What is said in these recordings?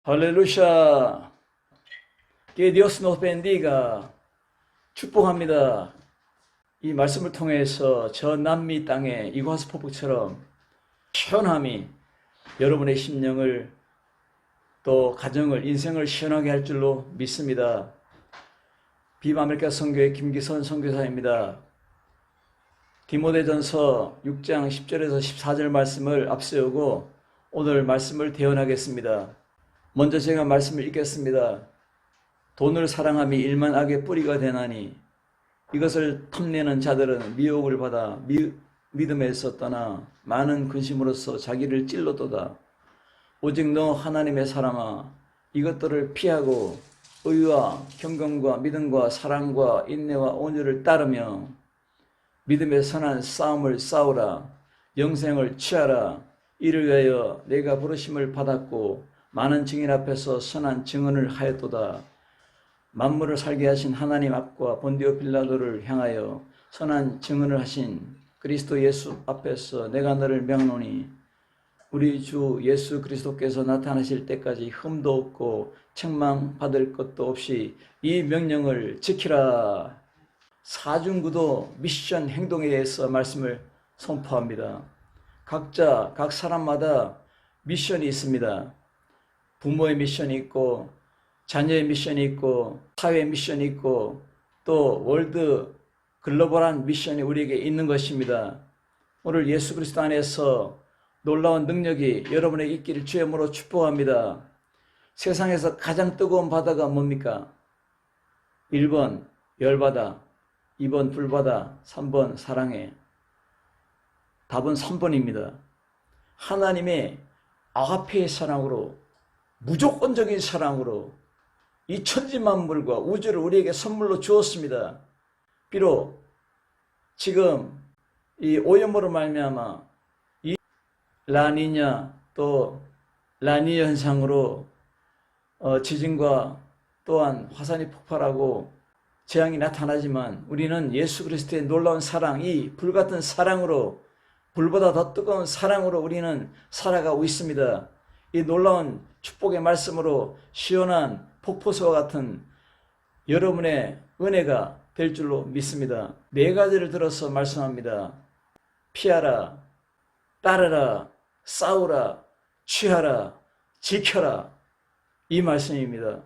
할렐루야. Que Dios nos bendiga. 축복합니다. 이 말씀을 통해서 저 남미 땅의 이과수 폭풍처럼 시원함이 여러분의 심령을 또 가정을 인생을 시원하게 할 줄로 믿습니다. 비바메리카 선교회 김기선 선교사입니다. 디모데전서 6장 10절에서 14절 말씀을 앞세우고 오늘 말씀을 대언하겠습니다. 먼저 제가 말씀을 읽겠습니다. 돈을 사랑함이 일만 악의 뿌리가 되나니 이것을 탐내는 자들은 미혹을 받아 믿음에서 떠나 많은 근심으로써 자기를 찔러도다. 오직 너 하나님의 사람아, 이것들을 피하고 의와 경건과 믿음과 사랑과 인내와 온유를 따르며 믿음의 선한 싸움을 싸우라. 영생을 취하라. 이를 위하여 내가 부르심을 받았고 많은 증인 앞에서 선한 증언을 하였도다. 만물을 살게 하신 하나님 앞과 본디오 빌라도를 향하여 선한 증언을 하신 그리스도 예수 앞에서 내가 너를 명하노니 우리 주 예수 그리스도께서 나타나실 때까지 흠도 없고 책망받을 것도 없이 이 명령을 지키라. 사중구도 미션 행동에 대해서 말씀을 선포합니다. 각자 각 사람마다 미션이 있습니다. 부모의 미션이 있고 자녀의 미션이 있고 사회의 미션이 있고 또 월드 글로벌한 미션이 우리에게 있는 것입니다. 오늘 예수 그리스도 안에서 놀라운 능력이 여러분에게 있기를 주의 이름으로 축복합니다. 세상에서 가장 뜨거운 바다가 뭡니까? 1번 열바다, 2번 불바다, 3번 사랑해. 답은 3번입니다. 하나님의 아가페의 사랑으로, 무조건적인 사랑으로 이 천지만물과 우주를 우리에게 선물로 주었습니다. 비록 지금 이 오염으로 말미암아 이 라니냐 또 라니냐 현상으로 지진과 또한 화산이 폭발하고 재앙이 나타나지만 우리는 예수 그리스도의 놀라운 사랑, 이 불같은 사랑으로, 불보다 더 뜨거운 사랑으로 우리는 살아가고 있습니다. 이 놀라운 축복의 말씀으로 시원한 폭포수와 같은 여러분의 은혜가 될 줄로 믿습니다. 4가지를 들어서 말씀합니다. 피하라, 따르라, 싸우라, 취하라, 지켜라. 이 말씀입니다.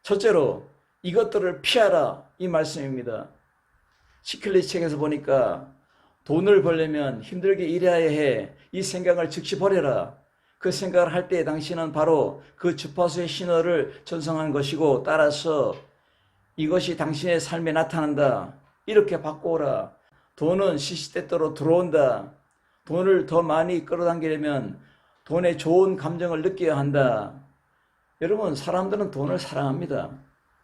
첫째로 이것들을 피하라. 이 말씀입니다. 시클리 책에서 보니까 돈을 벌려면 힘들게 일해야 해. 이 생각을 즉시 버려라. 그 생각을 할 때 당신은 바로 그 주파수의 신호를 전송한 것이고 따라서 이것이 당신의 삶에 나타난다. 이렇게 바꿔오라. 돈은 시시때때로 들어온다. 돈을 더 많이 끌어당기려면 돈의 좋은 감정을 느껴야 한다. 여러분, 사람들은 돈을 사랑합니다.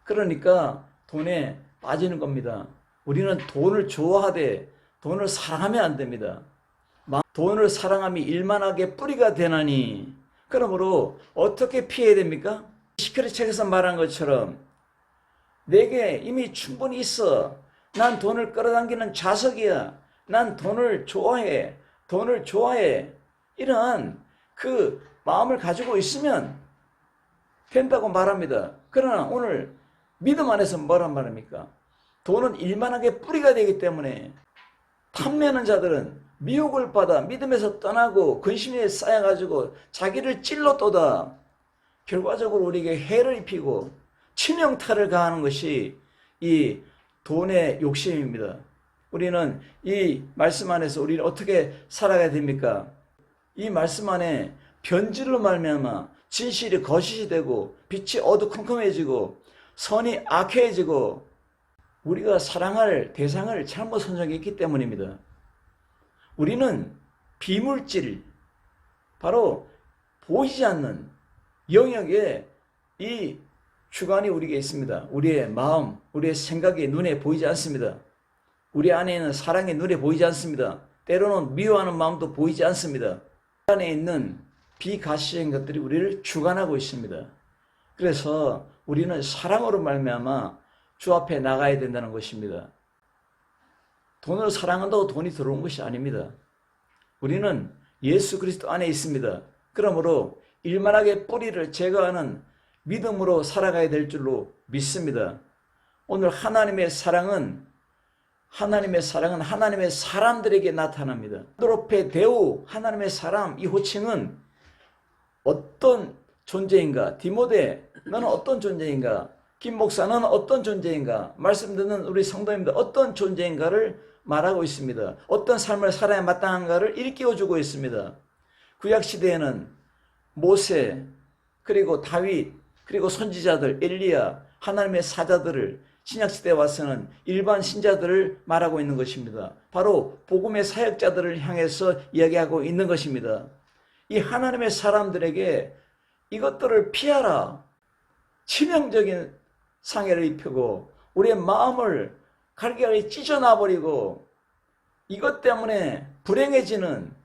그러니까 돈에 빠지는 겁니다. 우리는 돈을 좋아하되 돈을 사랑하면 안 됩니다. 돈을 사랑함이 일만하게 뿌리가 되나니. 그러므로 어떻게 피해야 됩니까? 시크릿 책에서 말한 것처럼 내게 이미 충분히 있어. 난 돈을 끌어당기는 자석이야. 난 돈을 좋아해. 돈을 좋아해. 이런 그 마음을 가지고 있으면 된다고 말합니다. 그러나 오늘 믿음 안에서 뭐란 말입니까? 돈은 일만하게 뿌리가 되기 때문에 탐내는 자들은 미혹을 받아 믿음에서 떠나고 근심에 쌓여가지고 자기를 찔러또다. 결과적으로 우리에게 해를 입히고 치명타를 가하는 것이 이 돈의 욕심입니다. 우리는 이 말씀 안에서 우리는 어떻게 살아가야 됩니까? 이 말씀 안에 변질로 말미암아 진실이 거짓이 되고 빛이 어두컴컴해지고 선이 악해지고 우리가 사랑할 대상을 잘못 선정했기 때문입니다. 우리는 비물질, 바로 보이지 않는 영역에 이 주관이 우리에게 있습니다. 우리의 마음, 우리의 생각이 눈에 보이지 않습니다. 우리 안에 있는 사랑이 눈에 보이지 않습니다. 때로는 미워하는 마음도 보이지 않습니다. 안에 있는 비가시적인 것들이 우리를 주관하고 있습니다. 그래서 우리는 사랑으로 말미암아 주 앞에 나가야 된다는 것입니다. 돈을 사랑한다고 돈이 들어온 것이 아닙니다. 우리는 예수 그리스도 안에 있습니다. 그러므로 일만하게 뿌리를 제거하는 믿음으로 살아가야 될 줄로 믿습니다. 오늘 하나님의 사랑은 하나님의 사람들에게 나타납니다. 드로페 데우, 하나님의 사람, 이 호칭은 어떤 존재인가? 디모데, 너는 어떤 존재인가? 김 목사는 어떤 존재인가? 말씀 듣는 우리 성도님들 어떤 존재인가를 말하고 있습니다. 어떤 삶을 살아야 마땅한가를 일깨워주고 있습니다. 구약시대에는 모세, 그리고 다윗, 그리고 선지자들, 엘리야, 하나님의 사자들을, 신약시대에 와서는 일반 신자들을 말하고 있는 것입니다. 바로 복음의 사역자들을 향해서 이야기하고 있는 것입니다. 이 하나님의 사람들에게 이것들을 피하라. 치명적인 상해를 입히고 우리의 마음을 갈기갈기 찢어놔버리고 이것 때문에 불행해지는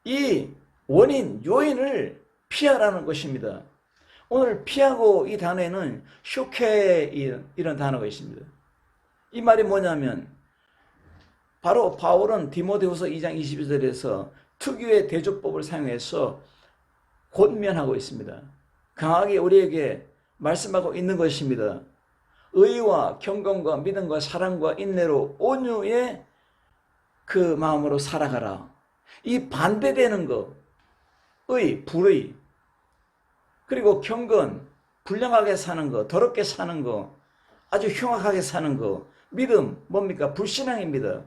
이 원인, 요인을 피하라는 것입니다. 오늘 피하고 이 단어에는 쇼케 이런 단어가 있습니다. 이 말이 뭐냐면 바로 바울은 디모데후서 2장 22절에서 특유의 대조법을 사용해서 권면하고 있습니다. 강하게 우리에게 말씀하고 있는 것입니다. 의와 경건과 믿음과 사랑과 인내로 온유의 그 마음으로 살아가라. 이 반대되는 것, 의, 불의, 그리고 경건, 불량하게 사는 거, 더럽게 사는 거, 아주 흉악하게 사는 거, 믿음, 뭡니까? 불신앙입니다.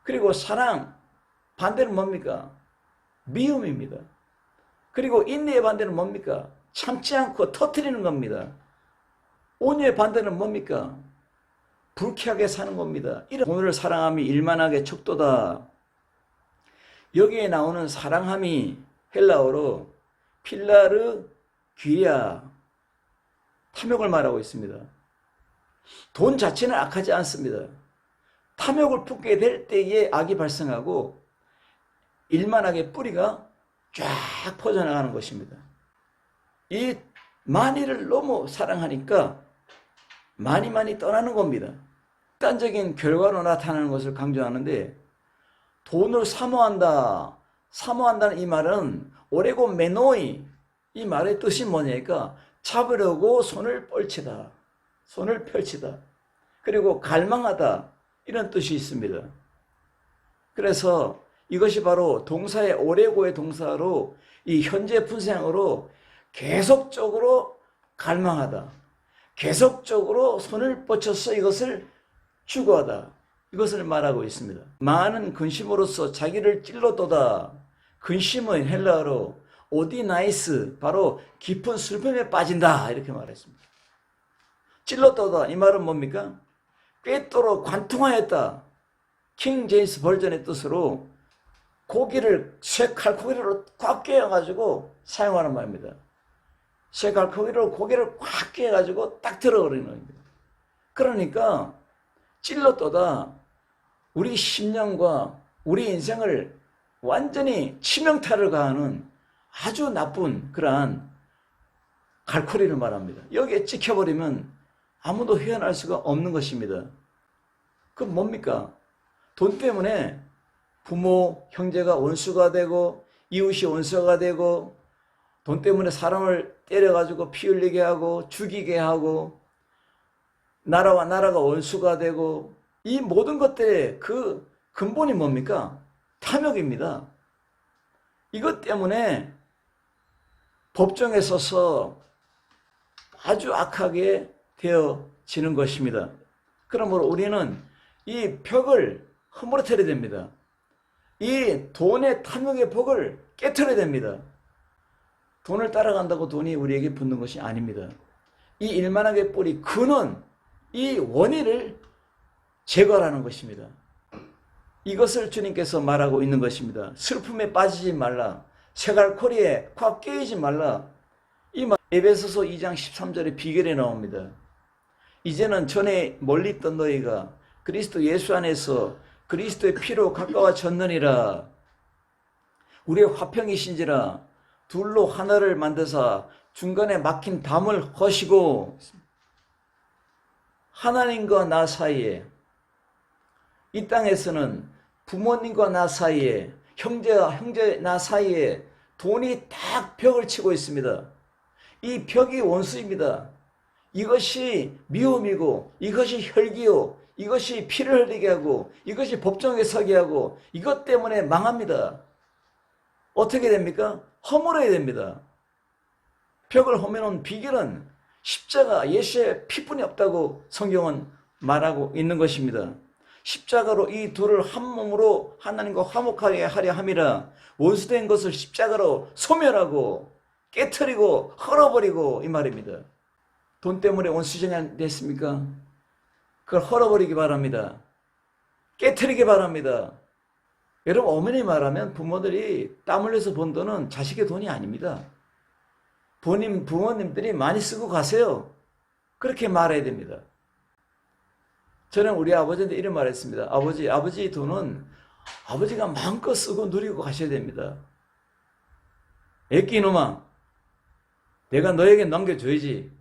그리고 사랑, 반대는 뭡니까? 미움입니다. 그리고 인내의 반대는 뭡니까? 참지 않고 터뜨리는 겁니다. 온유의 반대는 뭡니까? 불쾌하게 사는 겁니다. 이런 오늘을 사랑함이 일만하게 척도다. 여기에 나오는 사랑함이 헬라어로 필라르 귀야, 탐욕을 말하고 있습니다. 돈 자체는 악하지 않습니다. 탐욕을 품게 될 때에 악이 발생하고 일만하게 뿌리가 쫙 퍼져나가는 것입니다. 이 많이를 너무 사랑하니까 많이 떠나는 겁니다. 극단적인 결과로 나타나는 것을 강조하는데 돈을 사모한다는 이 말은 오레고 메노이, 이 말의 뜻이 뭐냐니까 잡으려고 손을 펼치다, 손을 펼치다, 그리고 갈망하다, 이런 뜻이 있습니다. 그래서 이것이 바로 동사의 오레고의 동사로 이 현재 분사형으로 계속적으로 갈망하다, 계속적으로 손을 뻗쳐서 이것을 추구하다, 이것을 말하고 있습니다. 많은 근심으로써 자기를 찔러도다. 근심은 헬라어로 오디나이스, 바로 깊은 슬픔에 빠진다, 이렇게 말했습니다. 찔렀도다, 이 말은 뭡니까? 꿰뚫어 관통하였다. 킹 제임스 버전의 뜻으로 고기를 쇠칼코기로 꽉 꿰어가지고 사용하는 말입니다. 쇠칼코기로 고기를 꽉 꿰어가지고 딱 들어버리는 겁니다. 그러니까 찔렀도다 우리 심령과 우리 인생을 완전히 치명타를 가하는 아주 나쁜 그러한 갈코리를 말합니다. 여기에 찍혀버리면 아무도 헤어날 수가 없는 것입니다. 그럼 뭡니까? 돈 때문에 부모, 형제가 원수가 되고 이웃이 원수가 되고 돈 때문에 사람을 때려가지고 피 흘리게 하고 죽이게 하고 나라와 나라가 원수가 되고 이 모든 것들의 그 근본이 뭡니까? 탐욕입니다. 이것 때문에 법정에 서서 아주 악하게 되어지는 것입니다. 그러므로 우리는 이 벽을 허물어뜨려야 됩니다. 이 돈의 탐욕의 벽을 깨트려야 됩니다. 돈을 따라간다고 돈이 우리에게 붙는 것이 아닙니다. 이 일만하게 뿌리 근원, 이 원인을 제거하라는 것입니다. 이것을 주님께서 말하고 있는 것입니다. 슬픔에 빠지지 말라. 쇠갈코리에 꽉 깨이지 말라. 이 말 에베소서 2장 13절의 비결에 나옵니다. 이제는 전에 멀리 있던 너희가 그리스도 예수 안에서 그리스도의 피로 가까워졌느니라. 우리의 화평이신지라 둘로 하나를 만드사 중간에 막힌 담을 허시고 하나님과 나 사이에, 이 땅에서는 부모님과 나 사이에, 형제 나 사이에 돈이 딱 벽을 치고 있습니다. 이 벽이 원수입니다. 이것이 미움이고 이것이 혈기요. 이것이 피를 흘리게 하고 이것이 법정에 서게 하고 이것 때문에 망합니다. 어떻게 됩니까? 허물어야 됩니다. 벽을 허물은 비결은 십자가 예수의 피뿐이 없다고 성경은 말하고 있는 것입니다. 십자가로 이 둘을 한 몸으로 하나님과 화목하게 하려 함이라. 원수된 것을 십자가로 소멸하고 깨트리고 헐어버리고 이 말입니다. 돈 때문에 원수쟁이 됐습니까? 그걸 헐어버리기 바랍니다. 깨트리기 바랍니다. 여러분, 어머니 말하면 부모들이 땀 흘려서 번 돈은 자식의 돈이 아닙니다. 부모님들이 많이 쓰고 가세요. 그렇게 말해야 됩니다. 저는 우리 아버지한테 이런 말 했습니다. 아버지 돈은 아버지가 마음껏 쓰고 누리고 가셔야 됩니다. 애끼 이놈아, 내가 너에게 넘겨줘야지.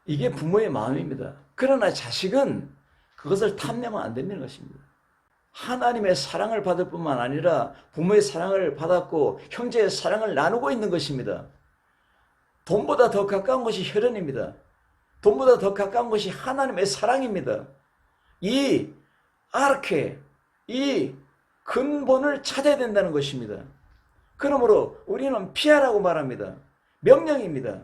이게 부모의 마음입니다. 그러나 자식은 그것을 탐내면 안 되는 것입니다. 하나님의 사랑을 받을 뿐만 아니라 부모의 사랑을 받았고 형제의 사랑을 나누고 있는 것입니다. 돈보다 더 가까운 것이 혈연입니다. 돈보다 더 가까운 것이 하나님의 사랑입니다. 이 근본을 찾아야 된다는 것입니다. 그러므로 우리는 피하라고 말합니다. 명령입니다.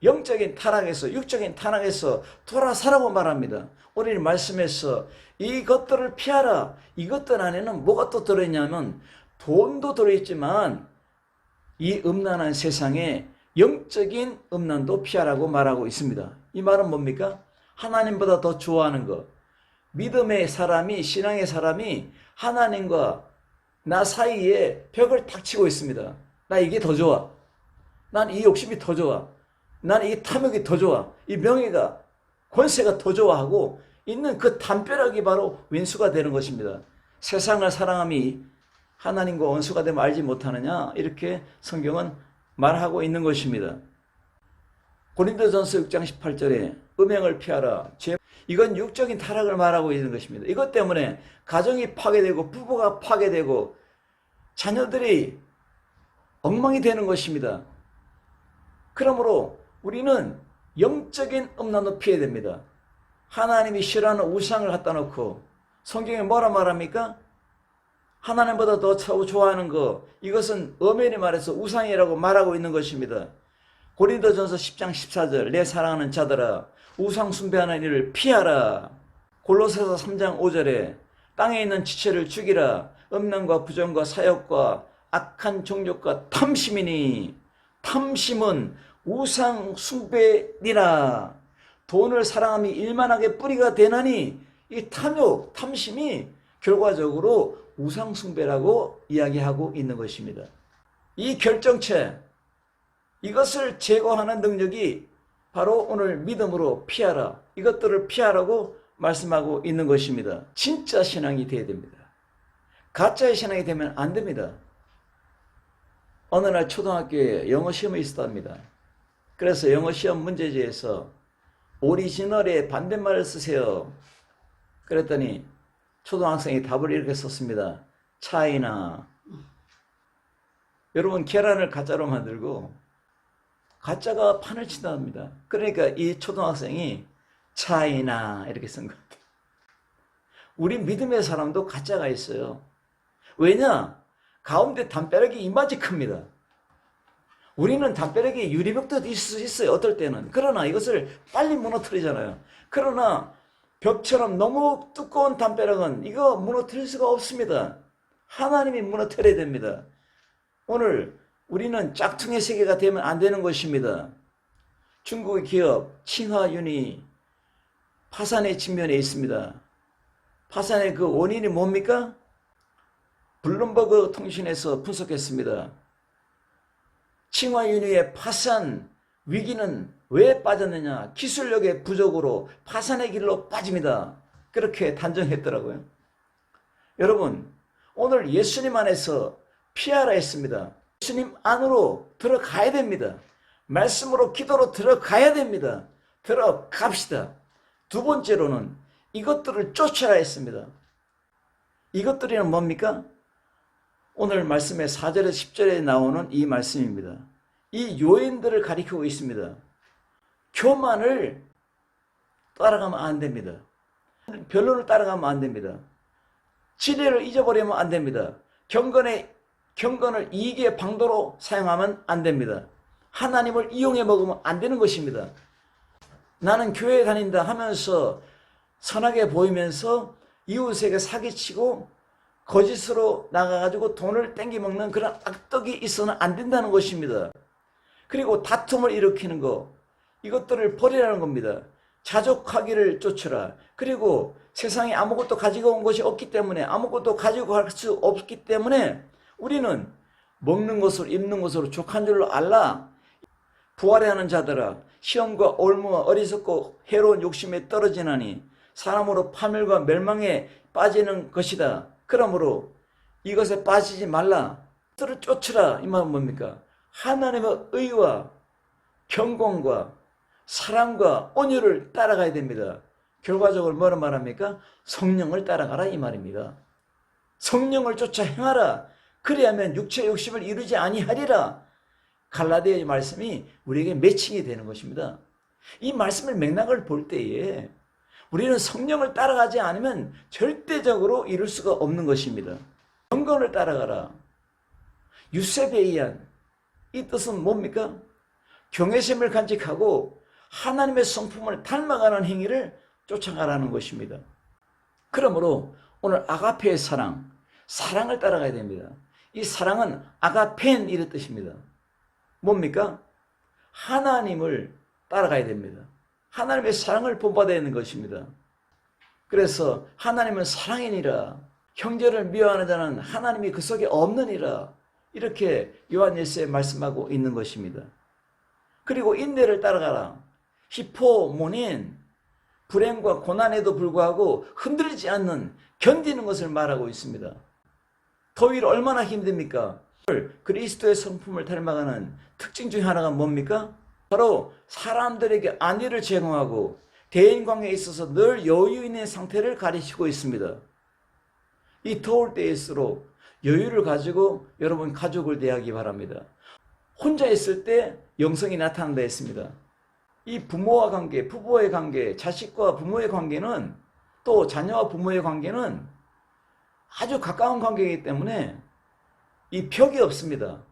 영적인 타락에서 육적인 타락에서 돌아서라고 말합니다. 오늘 말씀에서 이것들을 피하라. 이것들 안에는 뭐가 또 들어있냐면 돈도 들어있지만 이 음란한 세상에 영적인 음란도 피하라고 말하고 있습니다. 이 말은 뭡니까? 하나님보다 더 좋아하는 것. 믿음의 사람이, 신앙의 사람이 하나님과 나 사이에 벽을 탁 치고 있습니다. 나 이게 더 좋아. 난 이 욕심이 더 좋아. 난 이 탐욕이 더 좋아. 이 명예가, 권세가 더 좋아하고 있는 그 담벼락이 바로 왼수가 되는 것입니다. 세상을 사랑함이 하나님과 원수가 되면 알지 못하느냐? 이렇게 성경은 말하고 있는 것입니다. 고린도전서 6장 18절에 음행을 피하라. 이건 육적인 타락을 말하고 있는 것입니다. 이것 때문에 가정이 파괴되고 부부가 파괴되고 자녀들이 엉망이 되는 것입니다. 그러므로 우리는 영적인 음란도 피해야 됩니다. 하나님이 싫어하는 우상을 갖다 놓고 성경에 뭐라 말합니까? 하나님보다 더 좋아하는 것, 이것은 엄연히 말해서 우상이라고 말하고 있는 것입니다. 고린도전서 10장 14절 내 사랑하는 자들아 우상 숭배하는 일을 피하라. 골로새서 3장 5절에 땅에 있는 지체를 죽이라. 음란과 부정과 사욕과 악한 정욕과 탐심이니 탐심은 우상 숭배니라. 돈을 사랑함이 일만하게 뿌리가 되나니 이 탐욕, 탐심이 결과적으로 우상 숭배라고 이야기하고 있는 것입니다. 이 결정체, 이것을 제거하는 능력이 바로 오늘 믿음으로 피하라. 이것들을 피하라고 말씀하고 있는 것입니다. 진짜 신앙이 되어야 됩니다. 가짜의 신앙이 되면 안 됩니다. 어느 날 초등학교에 영어 시험이 있었답니다. 그래서 영어 시험 문제지에서 오리지널의 반대말을 쓰세요. 그랬더니 초등학생이 답을 이렇게 썼습니다. 차이나. 여러분, 계란을 가짜로 만들고 가짜가 판을 친답니다. 그러니까 이 초등학생이 차이나 이렇게 쓴 것 같아요. 우리 믿음의 사람도 가짜가 있어요. 왜냐? 가운데 담벼락이 이마치 큽니다. 우리는 담벼락에 유리벽도 있을 수 있어요. 어떨 때는. 그러나 이것을 빨리 무너뜨리잖아요. 그러나 벽처럼 너무 두꺼운 담벼락은 이거 무너뜨릴 수가 없습니다. 하나님이 무너뜨려야 됩니다. 오늘 우리는 짝퉁의 세계가 되면 안 되는 것입니다. 중국의 기업 칭화윤이 파산의 측면에 있습니다. 파산의 그 원인이 뭡니까? 블룸버그 통신에서 분석했습니다. 칭화윤희의 파산 위기는 왜 빠졌느냐? 기술력의 부족으로 파산의 길로 빠집니다. 그렇게 단정했더라고요. 여러분, 오늘 예수님 안에서 피하라 했습니다. 예수님 안으로 들어가야 됩니다. 말씀으로 기도로 들어가야 됩니다. 들어갑시다. 두 번째로는 이것들을 쫓아라 했습니다. 이것들이는 뭡니까? 오늘 말씀의 4절에서 10절에 나오는 이 말씀입니다. 이 요인들을 가리키고 있습니다. 교만을 따라가면 안 됩니다. 변론을 따라가면 안 됩니다. 진리를 잊어버리면 안 됩니다. 경건을 이익의 방도로 사용하면 안 됩니다. 하나님을 이용해 먹으면 안 되는 것입니다. 나는 교회 다닌다 하면서 선하게 보이면서 이웃에게 사기치고 거짓으로 나가가지고 돈을 땡겨 먹는 그런 악덕이 있어는 안 된다는 것입니다. 그리고 다툼을 일으키는 거, 이것들을 버리라는 겁니다. 자족하기를 쫓으라. 그리고 세상에 아무것도 가지고 온 것이 없기 때문에, 아무것도 가지고 갈 수 없기 때문에 우리는 먹는 것으로 입는 것으로 족한 줄로 알라. 부활하는 자들아, 시험과 올무와 어리석고 해로운 욕심에 떨어지나니 사람으로 파멸과 멸망에 빠지는 것이다. 그러므로 이것에 빠지지 말라. 들을 쫓으라. 이 말은 뭡니까? 하나님의 의와 경건과 사랑과 온유를 따라가야 됩니다. 결과적으로 뭐라 말합니까? 성령을 따라가라 이 말입니다. 성령을 쫓아 행하라. 그리하면 육체의 욕심을 이루지 아니하리라. 갈라디아의 말씀이 우리에게 매칭이 되는 것입니다. 이 말씀을 맥락을 볼 때에 우리는 성령을 따라가지 않으면 절대적으로 이룰 수가 없는 것입니다. 경건을 따라가라. 유세베이안, 이 뜻은 뭡니까? 경외심을 간직하고 하나님의 성품을 닮아가는 행위를 쫓아가라는 것입니다. 그러므로 오늘 아가페의 사랑을 따라가야 됩니다. 이 사랑은 아가펜 이런 뜻입니다. 뭡니까? 하나님을 따라가야 됩니다. 하나님의 사랑을 본받아야 하는 것입니다. 그래서 하나님은 사랑이니라. 형제를 미워하는 자는 하나님이 그 속에 없느니라. 이렇게 요한 1서에 말씀하고 있는 것입니다. 그리고 인내를 따라가라. 히포모닌, 불행과 고난에도 불구하고 흔들리지 않는 견디는 것을 말하고 있습니다. 더위를 얼마나 힘듭니까? 그리스도의 성품을 닮아가는 특징 중 하나가 뭡니까? 바로 사람들에게 안위를 제공하고 대인관계에 있어서 늘 여유 있는 상태를 가리키고 있습니다. 이 더울 때일수록 여유를 가지고 여러분 가족을 대하기 바랍니다. 혼자 있을 때 영성이 나타난다 했습니다. 이 부모와 관계, 부부의 관계, 자식과 부모의 관계는, 또 자녀와 부모의 관계는 아주 가까운 관계이기 때문에 이 벽이 없습니다.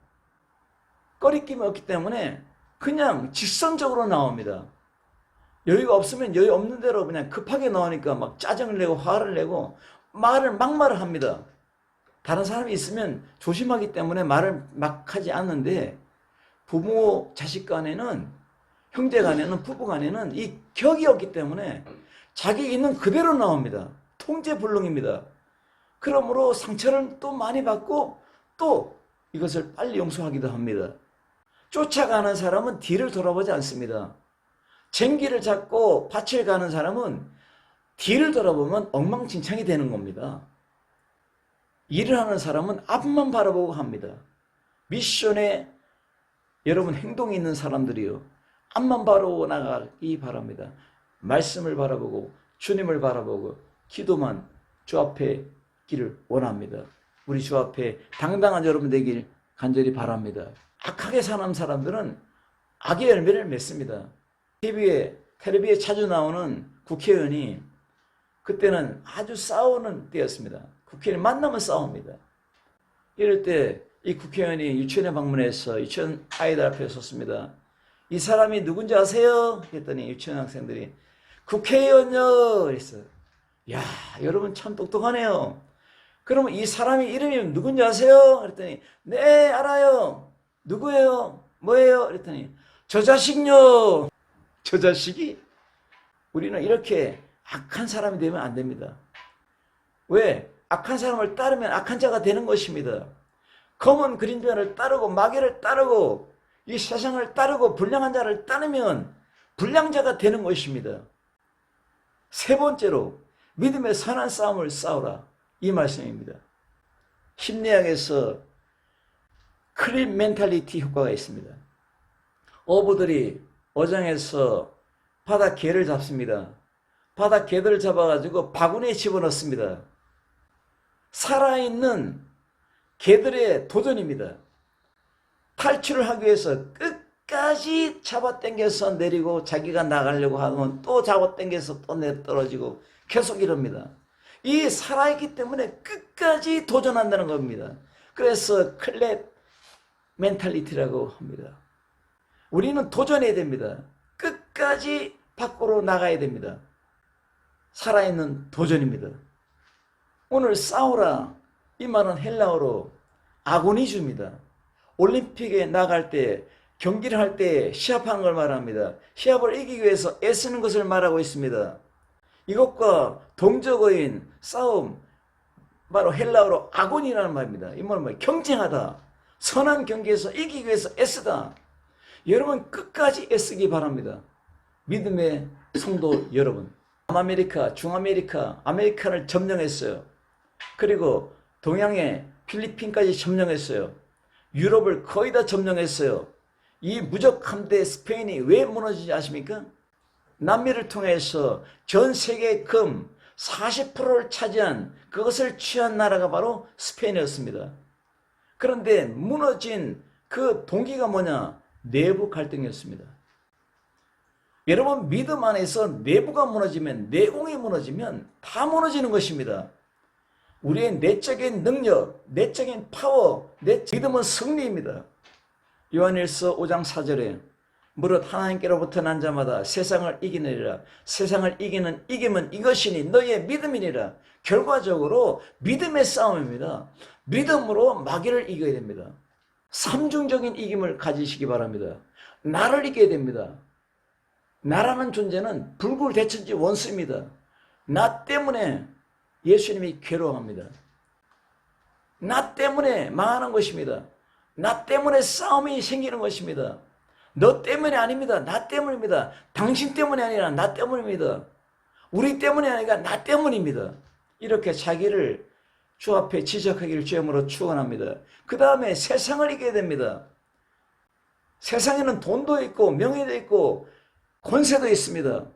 꺼리낌이 없기 때문에 그냥 직선적으로 나옵니다. 여유가 없으면 여유 없는 대로 그냥 급하게 나오니까 막 짜증을 내고 화를 내고 막말을 합니다. 다른 사람이 있으면 조심하기 때문에 말을 막 하지 않는데, 부모 자식 간에는, 형제 간에는, 부부 간에는 이 격이 없기 때문에 자기 있는 그대로 나옵니다. 통제불능입니다. 그러므로 상처를 또 많이 받고 또 이것을 빨리 용서하기도 합니다. 쫓아가는 사람은 뒤를 돌아보지 않습니다. 쟁기를 잡고 밭을 가는 사람은 뒤를 돌아보면 엉망진창이 되는 겁니다. 일을 하는 사람은 앞만 바라보고 합니다. 미션에 여러분 행동이 있는 사람들이요, 앞만 바라보고 나가기 바랍니다. 말씀을 바라보고 주님을 바라보고 기도만 주 앞에 기를 원합니다. 우리 주 앞에 당당한 여러분 되길 간절히 바랍니다. 악하게 사는 사람들은 악의 열매를 맺습니다. 텔레비에 자주 나오는 국회의원이, 그때는 아주 싸우는 때였습니다. 국회의원이 만나면 싸웁니다. 이럴 때 이 국회의원이 유치원에 방문해서 유치원 아이들 앞에 섰습니다. 이 사람이 누군지 아세요? 했더니 유치원 학생들이 국회의원요 그랬어요. 야, 여러분 참 똑똑하네요. 그러면 이 사람이 이름이 누군지 아세요? 그랬더니 네, 알아요. 누구예요? 뭐예요? 그랬더니 저 자식요. 저 자식이? 우리는 이렇게 악한 사람이 되면 안 됩니다. 왜? 악한 사람을 따르면 악한 자가 되는 것입니다. 검은 그림자를 따르고 마귀를 따르고 이 세상을 따르고 불량한 자를 따르면 불량자가 되는 것입니다. 세 번째로 믿음의 선한 싸움을 싸우라, 이 말씀입니다. 심리학에서 클립 멘탈리티 효과가 있습니다. 어부들이 어장에서 바다 개를 잡습니다. 바다 개들을 잡아가지고 바구니에 집어넣습니다. 살아있는 개들의 도전입니다. 탈출을 하기 위해서 끝까지 잡아당겨서 내리고 자기가 나가려고 하면 또 잡아당겨서 또 떨어지고 계속 이럽니다. 이 살아있기 때문에 끝까지 도전한다는 겁니다. 그래서 클랩 멘탈리티라고 합니다. 우리는 도전해야 됩니다. 끝까지 밖으로 나가야 됩니다. 살아있는 도전입니다. 오늘 싸우라 이 말은 헬라어로 아고니주입니다. 올림픽에 나갈 때 경기를 할 때 시합하는 걸 말합니다. 시합을 이기기 위해서 애쓰는 것을 말하고 있습니다. 이것과 동적어인 싸움 바로 헬라어로 아고니라는 말입니다. 이 말은 경쟁하다. 선한 경기에서 이기기 위해서 애쓰다. 여러분 끝까지 애쓰기 바랍니다. 믿음의 성도 여러분. 남아메리카, 중아메리카, 아메리카를 점령했어요. 그리고 동양의 필리핀까지 점령했어요. 유럽을 거의 다 점령했어요. 이 무적 함대 스페인이 왜 무너지지 아십니까? 남미를 통해서 전 세계 금 40%를 차지한 그것을 취한 나라가 바로 스페인이었습니다. 그런데 무너진 그 동기가 뭐냐? 내부 갈등이었습니다. 여러분 믿음 안에서 내부가 무너지면 내공이 무너지면 다 무너지는 것입니다. 우리의 내적인 능력, 내적인 파워, 믿음은 승리입니다. 요한일서 5장 4절에 무릇 하나님께로부터 난 자마다 세상을 이기느니라. 세상을 이기는 이김은 이것이니 너희의 믿음이니라. 결과적으로 믿음의 싸움입니다. 믿음으로 마귀를 이겨야 됩니다. 삼중적인 이김을 가지시기 바랍니다. 나를 이겨야 됩니다. 나라는 존재는 불굴대천지 원수입니다. 나 때문에 예수님이 괴로워합니다. 나 때문에 망하는 것입니다. 나 때문에 싸움이 생기는 것입니다. 너 때문이 아닙니다. 나 때문입니다. 당신 때문이 아니라 나 때문입니다. 우리 때문이 아니라 나 때문입니다. 이렇게 자기를 주 앞에 지적하기를 주님으로 축원합니다. 그 다음에 세상을 이겨야 됩니다. 세상에는 돈도 있고 명예도 있고 권세도 있습니다.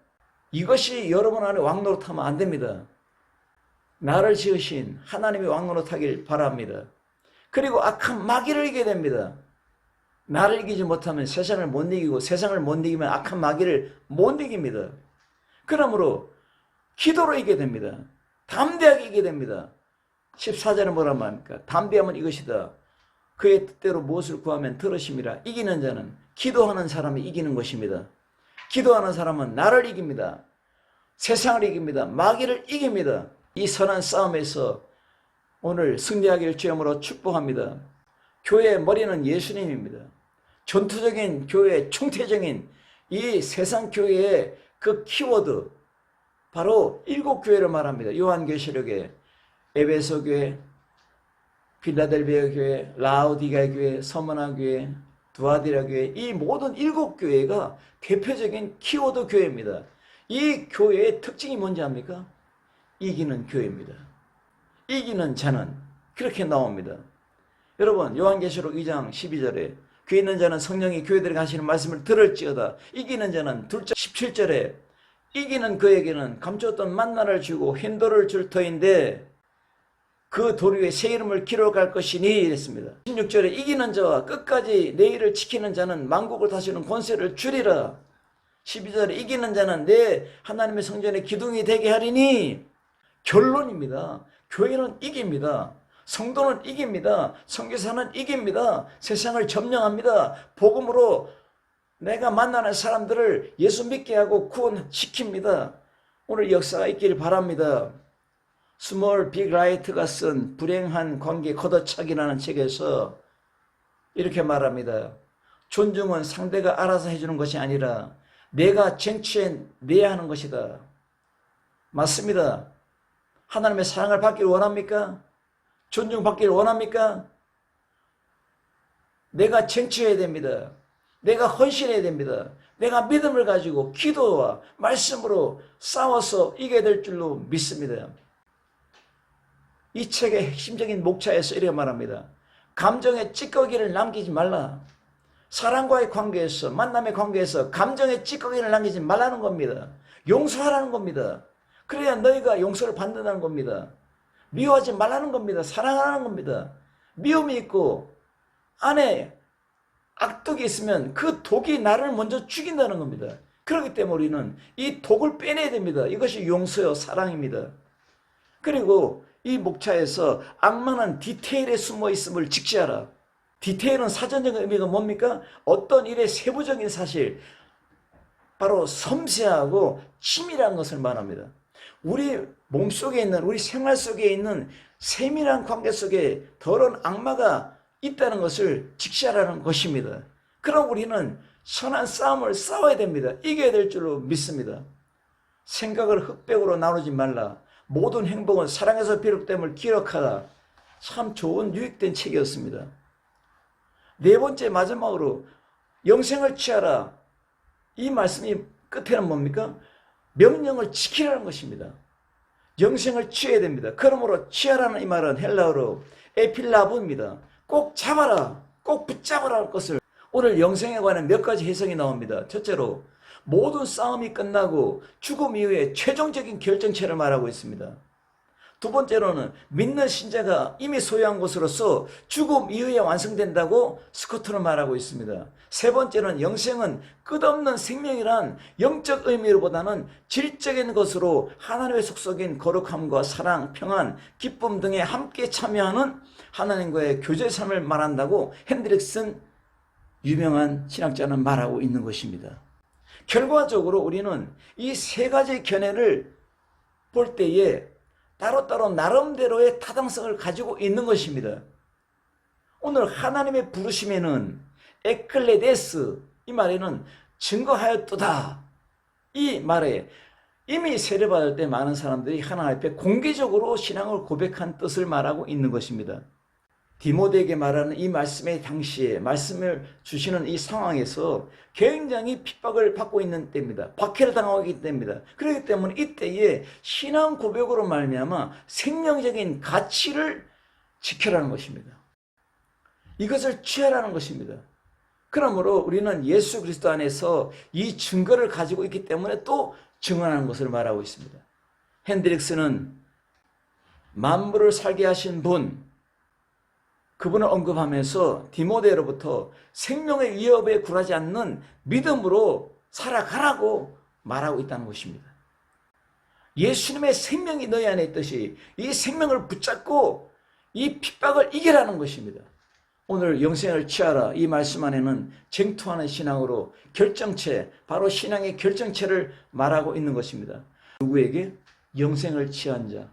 이것이 여러분 안에 왕노릇하면 안 됩니다. 나를 지으신 하나님이 왕노릇하길 바랍니다. 그리고 악한 마귀를 이겨야 됩니다. 나를 이기지 못하면 세상을 못 이기고 세상을 못 이기면 악한 마귀를 못 이깁니다. 그러므로 기도로 이겨야 됩니다. 담대하게 이겨야 됩니다. 14절은 뭐란 말입니까? 담대함은 이것이다. 그의 뜻대로 무엇을 구하면 들으심이라. 이기는 자는 기도하는 사람이 이기는 것입니다. 기도하는 사람은 나를 이깁니다. 세상을 이깁니다. 마귀를 이깁니다. 이 선한 싸움에서 오늘 승리하기를 주님으로 축복합니다. 교회의 머리는 예수님입니다. 전투적인 교회, 총태적인 이 세상 교회의 그 키워드 바로 7교회를 말합니다. 요한계시록에 에베소 교회, 필라델비아 교회, 라오디가 교회, 서머나 교회, 두아디라 교회, 이 모든 7교회가 대표적인 키워드 교회입니다. 이 교회의 특징이 뭔지 압니까? 이기는 교회입니다. 이기는 자는 그렇게 나옵니다. 여러분 요한계시록 2장 12절에 귀 있는 자는 성령이 교회들에게 하시는 말씀을 들을지어다. 이기는 자는 둘째 17절에 이기는 그에게는 감추었던 만나를 주고 흰돌을 줄 터인데 그 돌 위에 새 이름을 기록할 것이니 이랬습니다. 16절에 이기는 자와 끝까지 내 일을 지키는 자는 만국을 다스리는 권세를 주리라. 12절에 이기는 자는 내 하나님의 성전의 기둥이 되게 하리니. 결론입니다. 교회는 이깁니다. 성도는 이깁니다. 선교사는 이깁니다. 세상을 점령합니다. 복음으로 내가 만나는 사람들을 예수 믿게 하고 구원시킵니다. 오늘 역사가 있기를 바랍니다. 스몰 빅 라이트가 쓴 불행한 관계 걷어차기라는 책에서 이렇게 말합니다. 존중은 상대가 알아서 해주는 것이 아니라 내가 쟁취해내야 하는 것이다. 맞습니다. 하나님의 사랑을 받기를 원합니까? 존중받기를 원합니까? 내가 쟁취해야 됩니다. 내가 헌신해야 됩니다. 내가 믿음을 가지고 기도와 말씀으로 싸워서 이겨야 될 줄로 믿습니다. 이 책의 핵심적인 목차에서 이렇게 말합니다. 감정의 찌꺼기를 남기지 말라. 사랑과의 관계에서, 만남의 관계에서 감정의 찌꺼기를 남기지 말라는 겁니다. 용서하라는 겁니다. 그래야 너희가 용서를 받는다는 겁니다. 미워하지 말라는 겁니다. 사랑하라는 겁니다. 미움이 있고 안에 악독이 있으면 그 독이 나를 먼저 죽인다는 겁니다. 그렇기 때문에 우리는 이 독을 빼내야 됩니다. 이것이 용서요, 사랑입니다. 그리고 이 목차에서 악마는 디테일에 숨어 있음을 직시하라. 디테일은 사전적인 의미가 뭡니까? 어떤 일의 세부적인 사실, 바로 섬세하고 치밀한 것을 말합니다. 우리 몸속에 있는, 우리 생활 속에 있는 세밀한 관계 속에 더러운 악마가 있다는 것을 직시하라는 것입니다. 그럼 우리는 선한 싸움을 싸워야 됩니다. 이겨야 될 줄로 믿습니다. 생각을 흑백으로 나누지 말라. 모든 행복은 사랑에서 비롯됨을 기억하라. 참 좋은 유익된 책이었습니다. 네 번째, 마지막으로 영생을 취하라. 이 말씀이 끝에는 뭡니까? 명령을 지키라는 것입니다. 영생을 취해야 됩니다. 그러므로 취하라는 이 말은 헬라어로 에필라브입니다. 꼭 잡아라, 꼭 붙잡아라 것을. 오늘 영생에 관한 몇 가지 해석이 나옵니다. 첫째로 모든 싸움이 끝나고 죽음 이후에 최종적인 결정체를 말하고 있습니다. 두 번째로는 믿는 신자가 이미 소유한 것으로서 죽음 이후에 완성된다고 스코트는 말하고 있습니다. 세 번째는 영생은 끝없는 생명이란 영적 의미보다는 질적인 것으로 하나님의 속속인 거룩함과 사랑, 평안, 기쁨 등에 함께 참여하는 하나님과의 교제 삶을 말한다고 핸드릭슨 유명한 신학자는 말하고 있는 것입니다. 결과적으로 우리는 이 세 가지 견해를 볼 때에 따로따로 나름대로의 타당성을 가지고 있는 것입니다. 오늘 하나님의 부르심에는 에클레데스, 이 말에는 증거하였도다, 이 말에 이미 세례받을 때 많은 사람들이 하나님 앞에 공개적으로 신앙을 고백한 뜻을 말하고 있는 것입니다. 디모데에게 말하는 이 말씀의 당시에 말씀을 주시는 이 상황에서 굉장히 핍박을 받고 있는 때입니다. 박해를 당하고 있기 때문입니다. 그렇기 때문에 이때에 신앙 고백으로 말미암아 생명적인 가치를 지켜라는 것입니다. 이것을 취하라는 것입니다. 그러므로 우리는 예수 그리스도 안에서 이 증거를 가지고 있기 때문에 또 증언하는 것을 말하고 있습니다. 핸드릭스는 만물을 살게 하신 분, 그분을 언급하면서 디모데로부터 생명의 위협에 굴하지 않는 믿음으로 살아가라고 말하고 있다는 것입니다. 예수님의 생명이 너희 안에 있듯이 이 생명을 붙잡고 이 핍박을 이겨라는 것입니다. 오늘 영생을 취하라, 이 말씀 안에는 쟁투하는 신앙으로 결정체, 바로 신앙의 결정체를 말하고 있는 것입니다. 누구에게? 영생을 취한 자,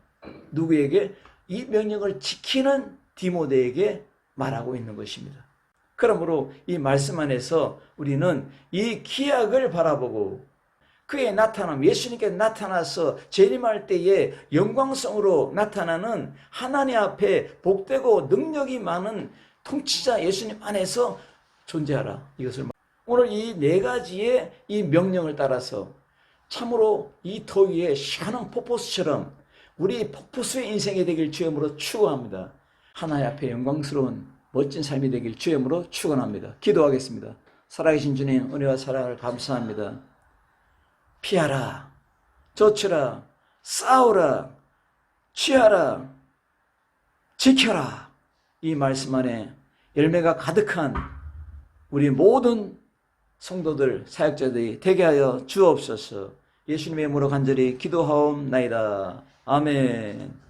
누구에게? 이 명령을 지키는 디모데에게 말하고 있는 것입니다. 그러므로 이 말씀 안에서 우리는 이 기약을 바라보고 그의 나타남, 예수님께 나타나서 재림할 때에 영광성으로 나타나는 하나님 앞에 복되고 능력이 많은 통치자 예수님 안에서 존재하라. 이것을 오늘 이 네 가지의 이 명령을 따라서 참으로 이 더위에 시원한 폭포수처럼 우리 폭포수의 인생이 되길 주님으로 축원합니다. 하나님 앞에 영광스러운 멋진 삶이 되길 주님으로 축원합니다. 기도하겠습니다. 살아계신 주님, 은혜와 사랑을 감사합니다. 피하라, 쫓으라, 싸우라, 취하라, 지켜라. 이 말씀 안에 열매가 가득한 우리 모든 성도들, 사역자들이 되게 하여 주옵소서. 예수님의 이름으로 간절히 기도하옵나이다. 아멘.